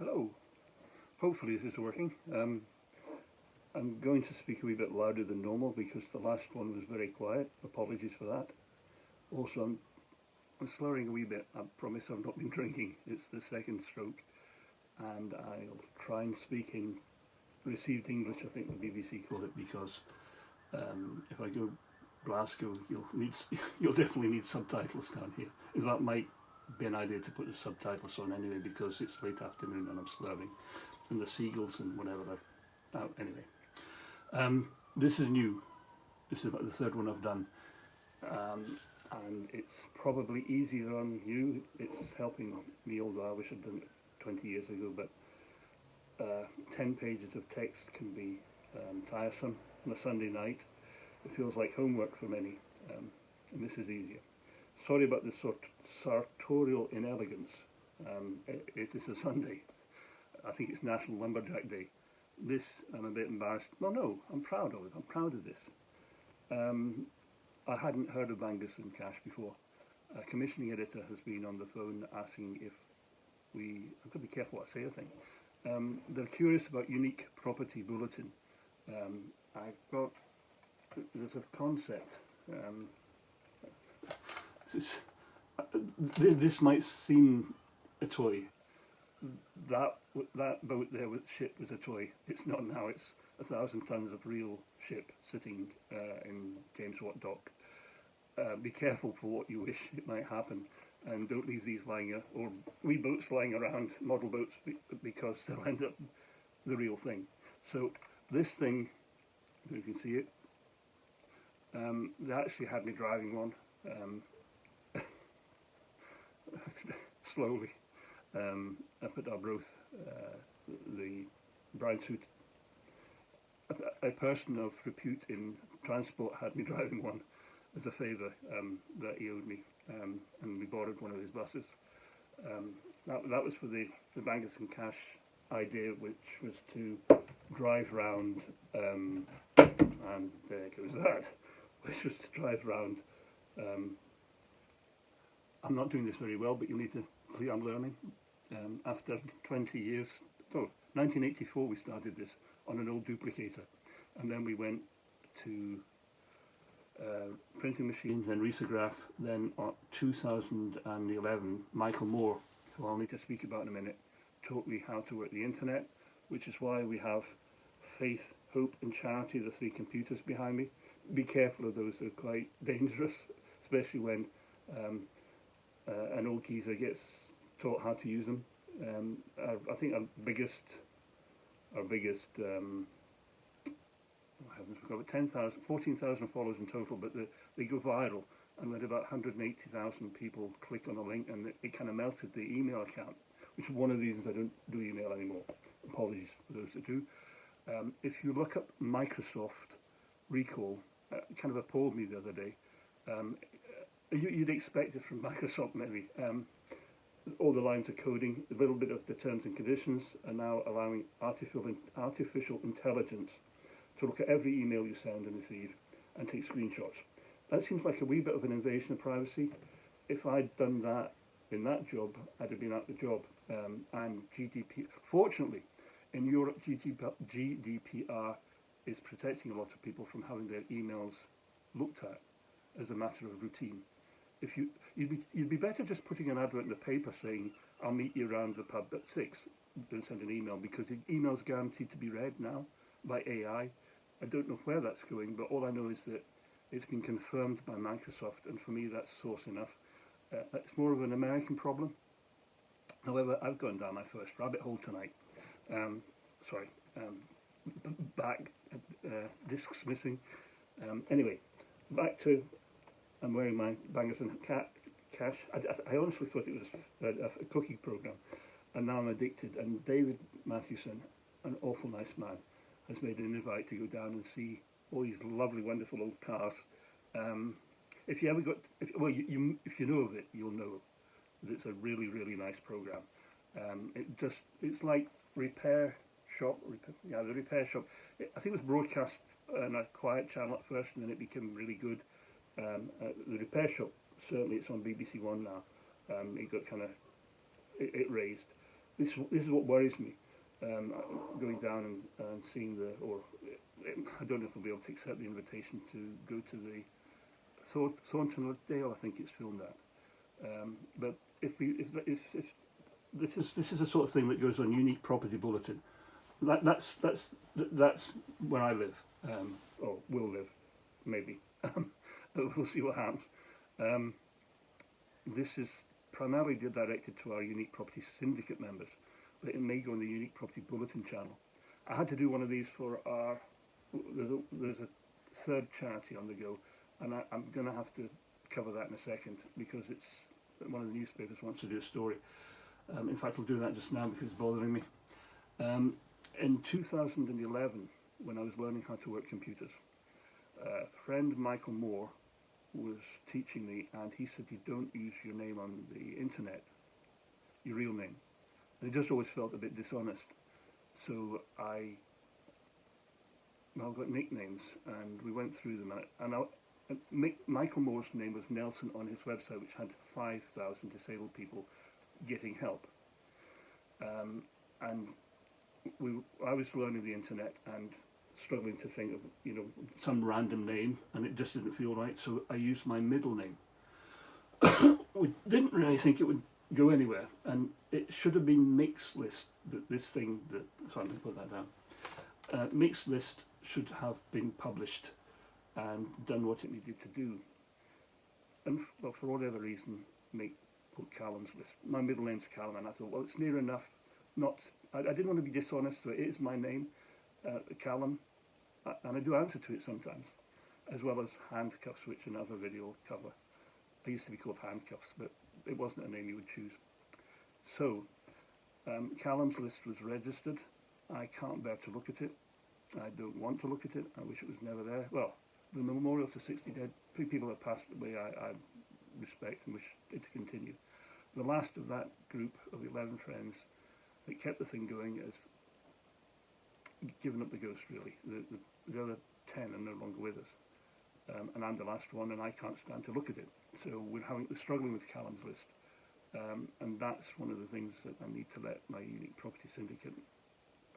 Hello. Hopefully this is working. I'm going to speak a wee bit louder than normal because the last one was very quiet. Apologies for that. Also, I'm slurring a wee bit. I promise I've not been drinking. It's the second stroke. And I'll try and speak in received English, I think the BBC call it, because if I go Glasgow, you'll definitely need subtitles down here. That might be an idea to put the subtitles on anyway, because it's late afternoon and I'm slurring, and the seagulls and whatever are out anyway. This is new. This is about the third one I've done, and it's probably easier on you. It's helping me, although I wish I'd done it 20 years ago, but 10 pages of text can be tiresome on a Sunday night. It feels like homework for many, and this is easier. Sorry about this sort of sartorial inelegance. It is a Sunday. I think it's National Lumberjack Day. This, I'm a bit embarrassed. Well, no, I'm proud of it. I'm proud of this. I hadn't heard of Angus and Cash before. A commissioning editor has been on the phone asking if I've got to be careful what I say, I think. They're curious about unique property bulletin. There's a concept. This might seem a toy. That boat there with ship was a toy. It's not now. It's 1,000 tons of real ship sitting in James Watt Dock. Be careful for what you wish it might happen, and don't leave these lying or wee boats lying around, model boats, because they'll end up the real thing. So this thing, if you can see it, they actually had me driving one slowly up at Arbroath. The brown suit, a person of repute in transport, had me driving one as a favour that he owed me, and we borrowed one of his buses. That was for the Angus and Cash idea, which was to drive round, and there goes that, which was to drive round. I'm not doing this very well, but you need to, I'm learning. After 20 years, 1984 we started this on an old duplicator, and then we went to printing machines and risograph. Then 2011, Michael Moore, who I'll need to speak about in a minute, taught me how to work the internet, which is why we have Faith, Hope and Charity, the three computers behind me. Be careful of those, they're quite dangerous, especially when an old geezer gets taught how to use them. I think our biggest we've got 14,000 followers in total, but they go viral, and we had about 180,000 people click on a link, and it kind of melted the email account, which is one of the reasons I don't do email anymore. Apologies for those that do. If you look up Microsoft recall, it kind of appalled me the other day. You'd expect it from Microsoft, maybe. All the lines of coding, a little bit of the terms and conditions, are now allowing artificial intelligence to look at every email you send and receive and take screenshots. That seems like a wee bit of an invasion of privacy. If I'd done that in that job, I'd have been out the job. And GDPR, fortunately, in Europe, GDPR is protecting a lot of people from having their emails looked at as a matter of routine. You'd be better just putting an advert in the paper saying, "I'll meet you around the pub at 6." Don't send an email, because the email's guaranteed to be read now by AI. I don't know where that's going, but all I know is that it's been confirmed by Microsoft, and for me that's source enough. It's more of an American problem. However, I've gone down my first rabbit hole tonight. Back, discs missing. Anyway, back to, I'm wearing my Angus and Cash. I honestly thought it was a cooking program, and now I'm addicted. And David Mathewson, an awful nice man, has made an invite to go down and see all these lovely, wonderful old cars. If you know of it, you'll know that it's a really, really nice program. It's like Repair Shop. The Repair Shop. I think it was broadcast on a quiet channel at first, and then it became really good. The Repair Shop, certainly, it's on BBC One now. It got it raised. this is what worries me. Going down and seeing I don't know if I'll be able to accept the invitation to go to the Thornton Dale, I think it's filmed at. But if this is the sort of thing that goes on Unique Property Bulletin. That's where I live, or will live, maybe. We'll see what happens. This is primarily directed to our Unique Property Syndicate members, but it may go on the Unique Property Bulletin channel. I had to do one of these for there's a third charity on the go, and I'm going to have to cover that in a second, because it's one of the newspapers wants to do a story. In fact, I'll do that just now because it's bothering me. In 2011, when I was learning how to work computers, a friend, Michael Moore, was teaching me, and he said, you don't use your name on the internet, your real name. And it just always felt a bit dishonest. So I got nicknames, and we went through them. And Michael Moore's name was Nelson on his website, which had 5,000 disabled people getting help. And I was learning the internet and struggling to think of some random name, and it just didn't feel right. So I used my middle name. We didn't really think it would go anywhere, and it should have been Mixed List. So I'm going to put that down. Mixed List should have been published and done what it needed to do. And for whatever reason, put Calum's List. My middle name's Calum, and I thought, well, it's near enough. I didn't want to be dishonest, so it is my name, Calum, and I do answer to it sometimes, as well as Handcuffs, which another video will cover. I used to be called Handcuffs, but it wasn't a name you would choose. So, Calum's List was registered. I can't bear to look at it. I don't want to look at it. I wish it was never there. Well, the memorial to 60 dead people that passed away, I respect and wish it to continue. The last of that group of 11 friends that kept the thing going has given up the ghost, really. The other 10 are no longer with us. And I'm the last one, and I can't stand to look at it. So we're struggling with Calum's List. And that's one of the things that I need to let my Unique Property Syndicate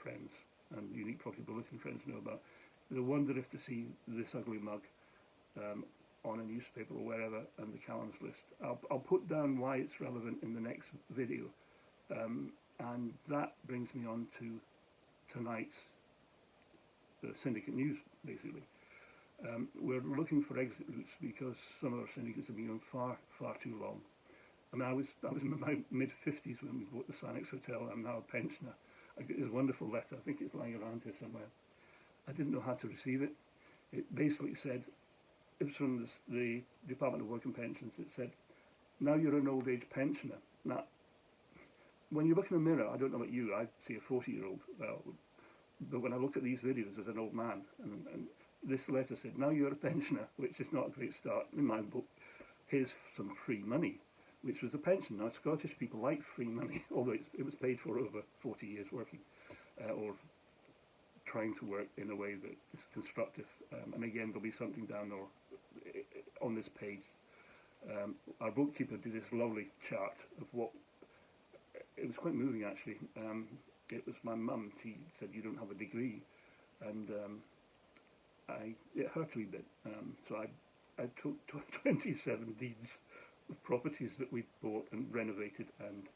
friends and Unique Property Bulletin friends know about. They'll wonder if to see this ugly mug on a newspaper or wherever, and the Calum's List. I'll put down why it's relevant in the next video. And that brings me on to tonight's syndicate news, basically. We're looking for exit routes because some of our syndicates have been going far, far too long. I mean, I was in my mid-50s when we bought the Sanex Hotel. I'm now a pensioner. I got this wonderful letter. I think it's lying around here somewhere. I didn't know how to receive it. It basically said, it was from the Department of Work and Pensions. It said, now you're an old age pensioner. Now, when you look in the mirror, I don't know about you, I see a 40-year-old. But when I look at these videos as an old man, and this letter said, now you're a pensioner, which is not a great start in my book. Here's some free money, which was a pension. Now, Scottish people like free money, although it was paid for over 40 years working, or trying to work in a way that is constructive. And again, there'll be something down there on this page. Our bookkeeper did this lovely chart of what, it was quite moving actually. It was my mum. She said, you don't have a degree. And it hurt a wee bit. So I took 27 deeds of properties that we bought and renovated, and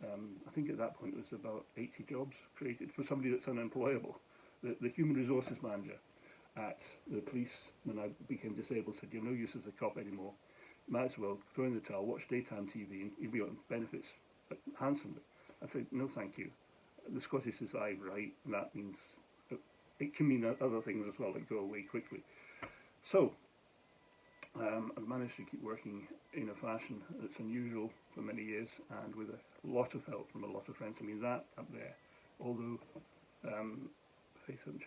I think at that point it was about 80 jobs created for somebody that's unemployable. The human resources manager at the police, when I became disabled, said, you're no use as a cop anymore. Might as well throw in the towel, watch daytime TV, and you'll be on benefits handsomely. I said, no thank you. The Scottish is I right, and that means it can mean other things as well that go away quickly. So I've managed to keep working in a fashion that's unusual for many years, and with a lot of help from a lot of friends. I mean, that up there, although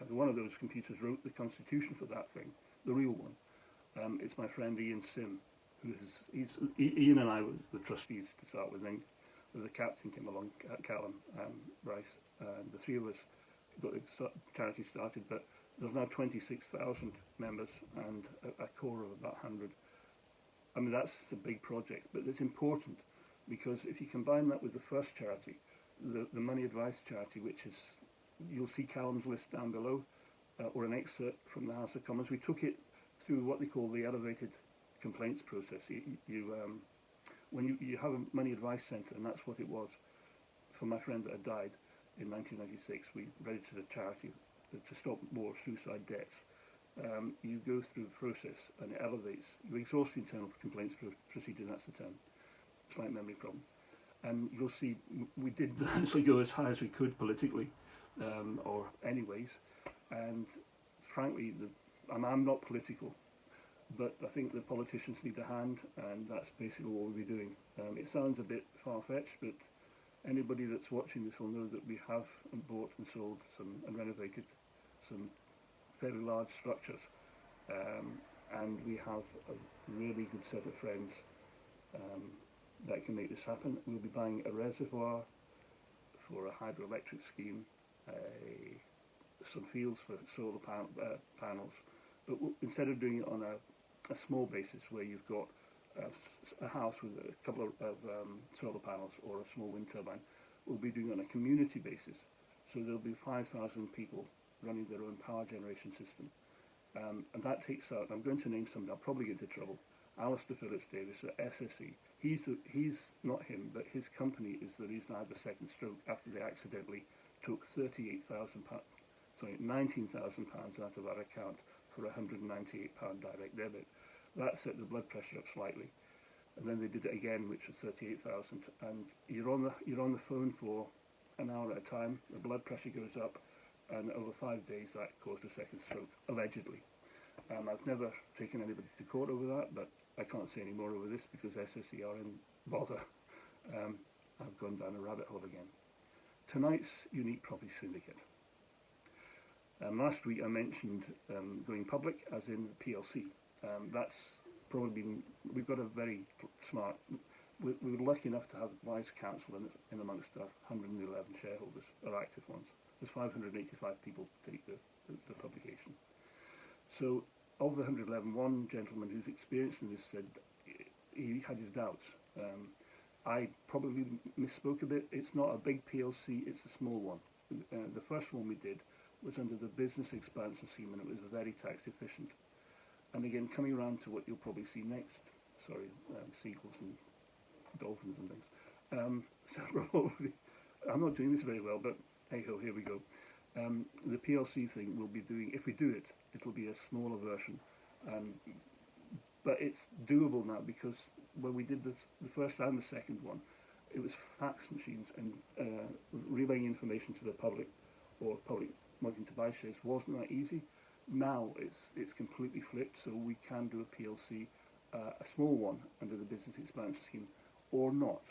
one of those computers wrote the constitution for that thing, the real one. It's my friend Ian Sim, Ian and I were the trustees to start with, then the captain came along, Calum Bryce, and the three of us got the charity started, but there's now 26,000 members and a core of about 100. I mean, that's a big project, but it's important because if you combine that with the first charity, the Money Advice Charity, which is, you'll see Calum's list down below, or an excerpt from the House of Commons. We took it through what they call the elevated complaints process. When you have a money advice centre, and that's what it was for my friend that had died in 1996, we registered a charity to stop more suicide deaths. You go through the process and it elevates. You exhaust the internal complaints procedure, that's the term. Slight memory problem. And you'll see we did actually go as high as we could politically, or anyways. And frankly, I'm not political, but I think the politicians need a hand, and that's basically what we'll be doing. It sounds a bit far-fetched, but anybody that's watching this will know that we have bought and sold and renovated some fairly large structures, and we have a really good set of friends that can make this happen. We'll be buying a reservoir for a hydroelectric scheme, some fields for solar panels, but instead of doing it on a small basis where you've got a house with a couple of solar panels or a small wind turbine, we'll be doing it on a community basis. So there'll be 5,000 people running their own power generation system. And that takes out, I'm going to name some, I'll probably get into trouble, Alistair Phillips Davis at SSE. He's not him, but his company is the reason I had the second stroke after they accidentally took £19,000 out of our account for a £198 direct debit. That set the blood pressure up slightly. And then they did it again, which was 38,000. And you're on the phone for an hour at a time, the blood pressure goes up, and over 5 days that caused a second stroke, allegedly. I've never taken anybody to court over that, but I can't say any more over this because SSE are in bother. I've gone down a rabbit hole again. Tonight's Unique Property Syndicate. Last week I mentioned going public, as in the PLC. That's probably been, we've got a very smart, we were lucky enough to have wise counsel in amongst our 111 shareholders, or active ones. There's 585 people take the publication. So of the 111, one gentleman who's experienced in this said he had his doubts. I probably misspoke a bit. It's not a big PLC, it's a small one. The first one we did was under the business expansion scheme, and it was very tax efficient. And again, coming around to what you'll probably see next, sorry, seagulls and dolphins and things. I'm not doing this very well, but hey ho, here we go. The PLC thing we'll be doing, if we do it, it'll be a smaller version. But it's doable now because when we did this, the first and the second one, it was fax machines, and relaying information to the public or public wanting to buy shares wasn't that easy. Now it's completely flipped, so we can do a PLC, a small one under the business expansion scheme, or not.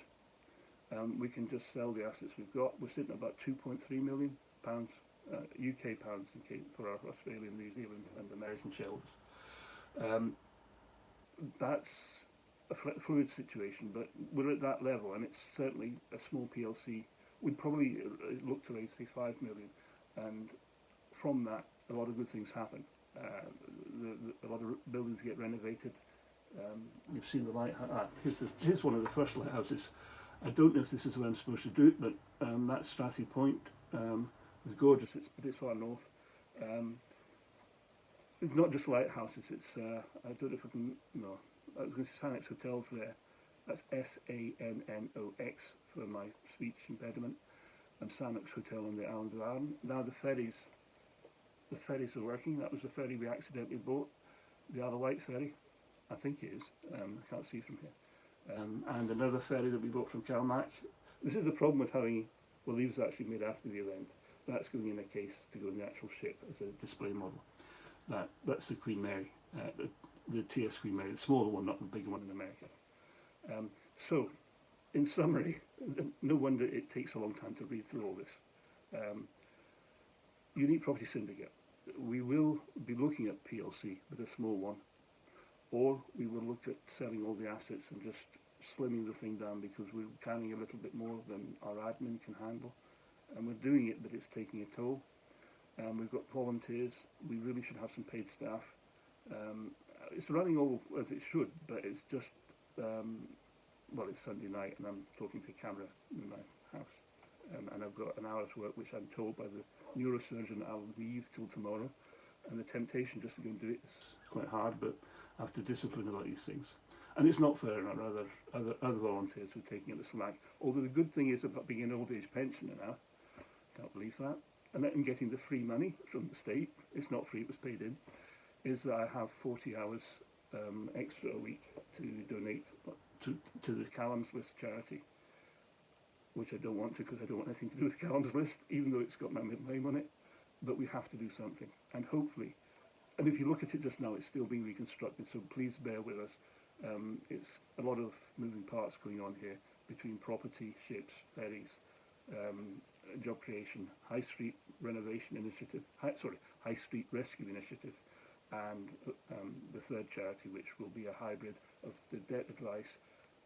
We can just sell the assets we've got. We're sitting at about £2.3 million, UK pounds for our Australian, New Zealand and American shareholders. That's a fluid situation, but we're at that level, and it's certainly a small PLC. We'd probably look to raise, say, 5 million, and from that, a lot of good things happen. A lot of buildings get renovated. You've seen the lighthouse. Here's one of the first lighthouses. I don't know if this is the way I'm supposed to do it, but that's Strathy Point. It's gorgeous, but it's far north. It's not just lighthouses, it's, I don't know if I can, no, I was going to say Sannox Hotels there. That's SANNOX for my speech impediment. And Sannox Hotel on the island of Arran. Now the ferries are working. That was the ferry we accidentally bought, the Isle of Wight ferry, I think it is. I can't see from here. And another ferry that we bought from Calmac. This is the problem with having, well, these were actually made after the event. That's going in a case to go in the actual ship as a display model. That's the Queen Mary, the TS Queen Mary, the smaller one, not the bigger one in America. So, in summary, no wonder it takes a long time to read through all this. Unique Property Syndicate. We will be looking at PLC with a small one, or we will look at selling all the assets and just slimming the thing down because we're carrying a little bit more than our admin can handle. And we're doing it, but it's taking a toll. We've got volunteers. We really should have some paid staff. It's running all as it should, but it's just, well, it's Sunday night and I'm talking to camera in my house. I've got an hour's work, which I'm told by the neurosurgeon I'll leave till tomorrow, and the temptation just to go and do it is quite hard, but I have to discipline about these things. And it's not fair on other volunteers who are taking up the slack. Although the good thing is about being an old age pensioner now, can't believe that, and getting the free money from the state, it's not free, it was paid in, is that I have 40 hours extra a week to donate to the Calum's List charity, which I don't want to because I don't want anything to do with Calum's List, even though it's got my middle name on it. But we have to do something, and hopefully, and if you look at it just now, it's still being reconstructed, so please bear with us. It's a lot of moving parts going on here between property, ships, ferries, job creation, high street renovation initiative, high street rescue initiative, and the third charity, which will be a hybrid of the debt advice.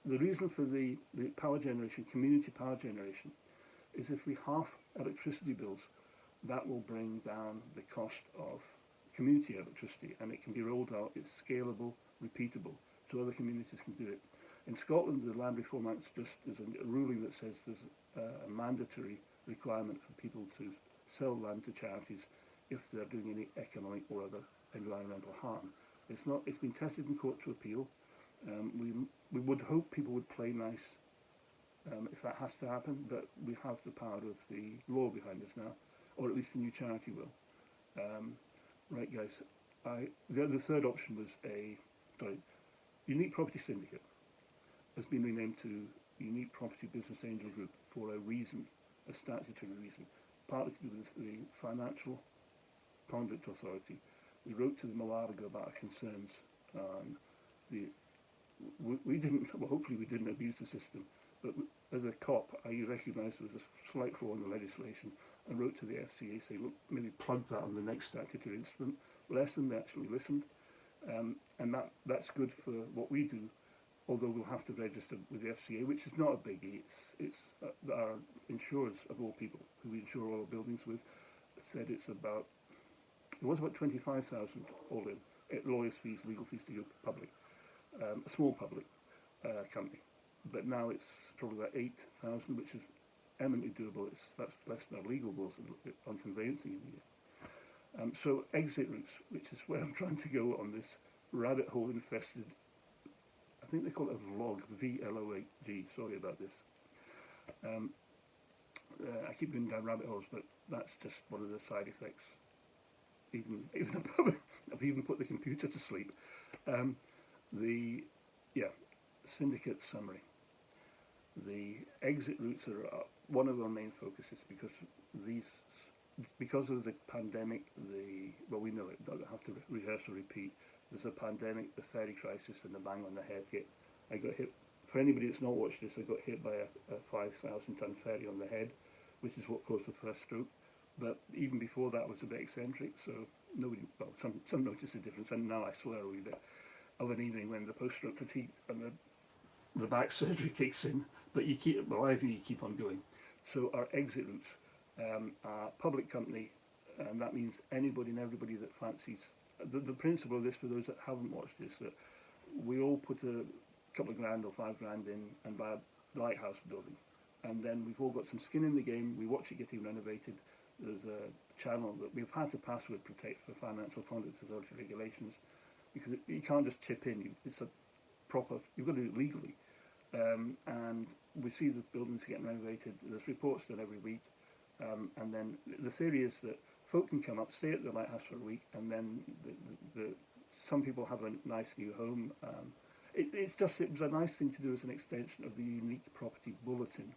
The reason for the power generation, community power generation, is if we half electricity bills, that will bring down the cost of community electricity, and it can be rolled out. It's scalable, repeatable, so other communities can do it. In Scotland, the Land Reform Act there's a ruling that says there's a mandatory requirement for people to sell land to charities if they're doing any economic or other environmental harm. It's been tested in court to appeal. We would hope people would play nice if that has to happen, but we have the power of the law behind us now, or at least the new charity will. Right, guys. The third option was Unique Property Syndicate has been renamed to Unique Property Business Angel Group for a reason, a statutory reason, partly to do with the Financial Conduct Authority. We wrote to them a while ago about our concerns. Hopefully we didn't abuse the system, but as a cop, I recognised there was a slight flaw in the legislation and wrote to the FCA saying, look, maybe plug that on the next statutory instrument. Bless them, they actually listened. And that's good for what we do, although we'll have to register with the FCA, which is not a biggie. It's our insurers, of all people, who we insure all our buildings with, said it was about 25,000 all in, lawyers' fees, legal fees to go public, a small public company. But now it's probably about 8,000, which is eminently doable. That's less than our legal bills on conveyancing in the year. So exit routes, which is where I'm trying to go on this rabbit hole infested, I think they call it a vlog, V-L-O-G, sorry about this. I keep going down rabbit holes, but that's just one of the side effects. I've even put the computer to sleep. Syndicate summary. The exit routes are one of our main focuses because of the pandemic. We know it. Don't have to rehearse or repeat. There's a pandemic, the ferry crisis, and the bang on the head hit. I got hit. For anybody that's not watched this, I got hit by a 5,000-ton ferry on the head, which is what caused the first stroke. But even before that, was a bit eccentric, so some noticed the difference. And now I slur a wee bit of an evening when the post-stroke fatigue and the back surgery kicks in. But you keep on going. So our exit routes are public company, and that means anybody and everybody that fancies. The principle of this, for those that haven't watched this, that we all put a couple of grand or $5,000 in and buy a lighthouse building, and then we've all got some skin in the game. We watch it getting renovated. There's a channel that we've had to password protect for Financial Conduct Authority regulations, because you can't just chip in. It's a proper. You've got to do it legally, and we see the buildings getting renovated. There's reports done every week, and then the theory is that folk can come up, stay at the lighthouse for a week, and then some people have a nice new home. It was a nice thing to do as an extension of the Unique Property Bulletin,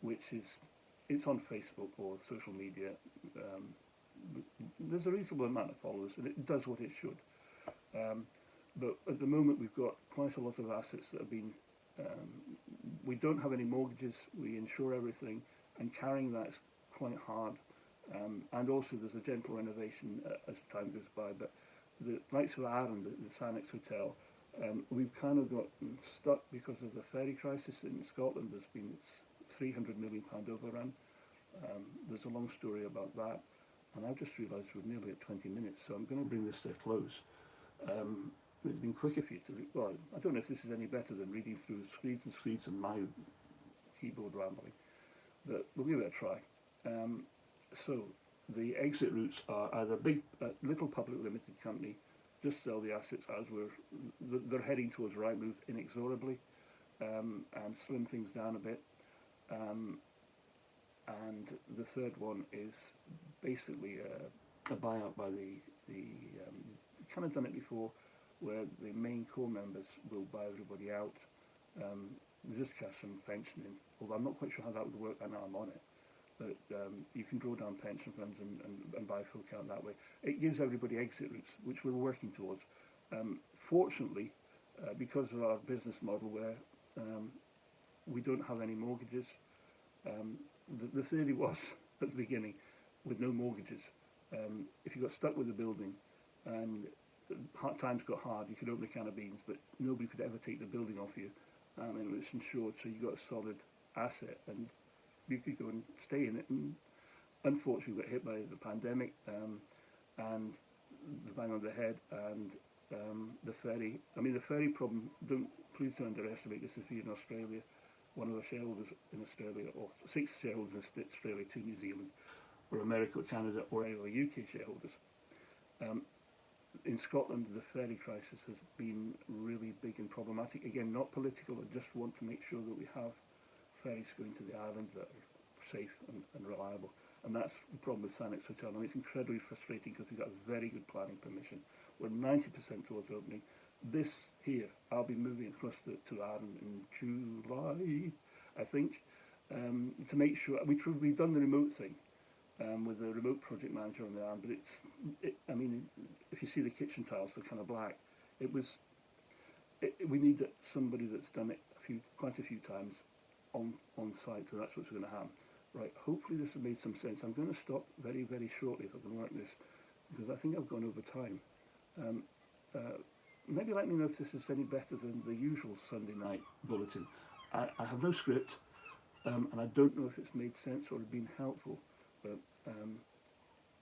which it's on Facebook or social media. There's a reasonable amount of followers, and it does what it should. But at the moment, we've got quite a lot of assets that have been. We don't have any mortgages. We insure everything, and carrying that's quite hard. And also, there's a gentle renovation as time goes by. But the likes of Ireland, the Sanex Hotel, we've kind of gotten stuck because of the ferry crisis in Scotland. There's been £300 million overrun. There's a long story about that, and I've just realised we're nearly at 20 minutes, so I'm going to bring this to a close. It's been quicker for you to read. Well, I don't know if this is any better than reading through screeds and my keyboard rambling. but we'll give it a try. So the exit routes are either big, little public limited company, just sell the assets as they're heading towards Rightmove inexorably, and slim things down a bit. And the third one is basically a buyout by the kind of done it before, where the main core members will buy everybody out. Just cash some pension in, although I'm not quite sure how that would work. I know I'm on it, but you can draw down pension funds and buy full account that way. It gives everybody exit routes, which we're working towards. Fortunately, because of our business model where we don't have any mortgages, the theory was at the beginning, with no mortgages, if you got stuck with a building and times got hard, you could open a can of beans, but nobody could ever take the building off you, and it was insured, so you got a solid asset, and you could go and stay in it. And unfortunately, we got hit by the pandemic, and the bang on the head, and the ferry. I mean, the ferry problem. Please don't underestimate this. If you're in Australia, one of the shareholders in Australia, or 6 shareholders in Australia, 2 New Zealand, or America, or Canada, or any of the UK shareholders. In Scotland, the ferry crisis has been really big and problematic. Again, not political. I just want to make sure that we have ferries going to the island that are safe and reliable. And that's the problem with Sanix Hotel. I mean, it's incredibly frustrating because we've got a very good planning permission. We're 90% towards opening. This here, I'll be moving across to Ireland in July, I think, to make sure. We've done the remote thing with the remote project manager on the arm, but I mean, if you see the kitchen tiles, they're kind of black. We need somebody that's done it quite a few times on site, so that's what's going to happen. Right, hopefully this has made some sense. I'm going to stop very, very shortly if I can work this, because I think I've gone over time. Maybe let me know if this is any better than the usual Sunday night bulletin. I have no script, and I don't know if it's made sense or been helpful, but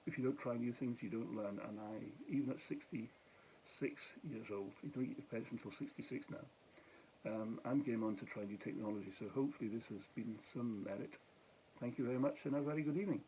if you don't try new things, you don't learn. And even at 66 years old, you don't get your pension until 66 now, I'm game on to try new technology, so hopefully this has been some merit. Thank you very much, and a very good evening.